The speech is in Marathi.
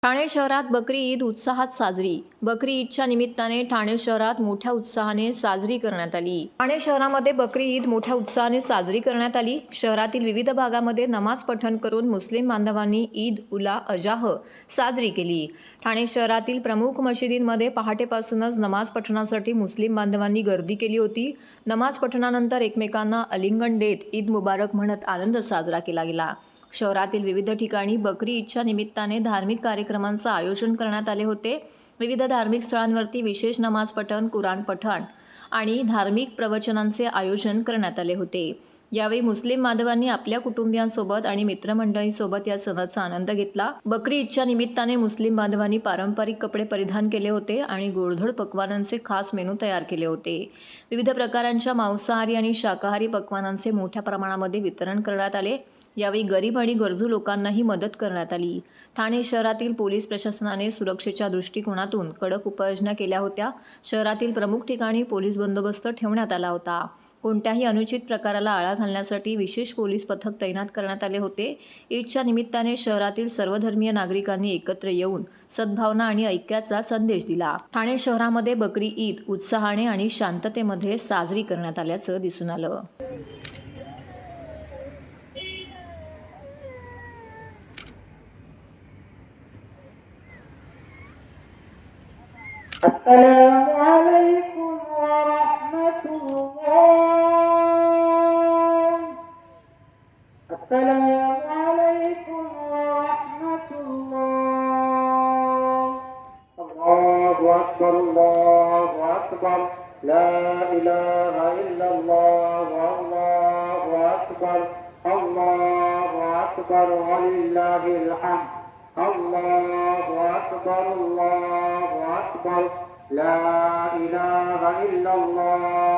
ठाणे शहरात बकरी ईद उत्साहात साजरी. बकरी ईदच्या निमित्ताने ठाणे शहरात मोठ्या उत्साहाने साजरी करण्यात आली. ठाणे शहरामध्ये बकरी ईद मोठ्या उत्साहाने साजरी करण्यात आली. शहरातील विविध भागामध्ये नमाज पठण करून मुस्लिम बांधवांनी ईद उला अजाह साजरी केली. ठाणे शहरातील प्रमुख मशिदींमध्ये पहाटेपासूनच नमाज पठणासाठी मुस्लिम बांधवांनी गर्दी केली होती. नमाज पठणानंतर एकमेकांना आलिंगन देत ईद मुबारक म्हणत आनंद साजरा केला गेला. शहरातील विविध ठिकाणी बकरी ईदच्या निमित्ताने धार्मिक कार्यक्रमांचं आयोजन करण्यात आले होते. विविध धार्मिक स्थळांवरती विशेष नमाज पठण, कुराण पठण आणि धार्मिक प्रवचनांचे आयोजन करण्यात आले होते. यावेळी मुस्लिम बांधवांनी आपल्या कुटुंबियांसोबत आणि मित्रमंडळींसोबत या सणाचा आनंद घेतला. बकरी ईदच्या निमित्ताने मुस्लिम बांधवांनी पारंपरिक कपडे परिधान केले होते आणि गोडधोड पक्वानांचे खास मेनू तयार केले होते. विविध प्रकारांच्या मांसाहारी आणि शाकाहारी पक्वानांचे मोठ्या प्रमाणामध्ये वितरण करण्यात आले. यावेळी गरीब आणि गरजू लोकांनाही मदत करण्यात आली. ठाणे शहरातील पोलीस प्रशासनाने सुरक्षेच्या दृष्टिकोनातून कडक उपाययोजना केल्या होत्या. शहरातील प्रमुख ठिकाणी पोलीस बंदोबस्त ठेवण्यात आला होता. कोणत्याही अनुचित प्रकाराला आळा घालण्यासाठी विशेष पोलीस पथक तैनात करण्यात आले होते. ईदच्या निमित्ताने शहरातील सर्वधर्मीय नागरिकांनी एकत्र येऊन सद्भावना आणि ऐक्याचा संदेश दिला. ठाणे शहरामध्ये बकरी ईद उत्साहाने आणि शांततेमध्ये साजरी करण्यात आल्याचं दिसून आलं. السلام عليكم ورحمة الله. السلام عليكم ورحمة الله. الله أكبر الله أكبر. لا إله إلا الله والله أكبر. الله أكبر ولله الحمد. الله أكبر الله أكبر. لا إله إلا الله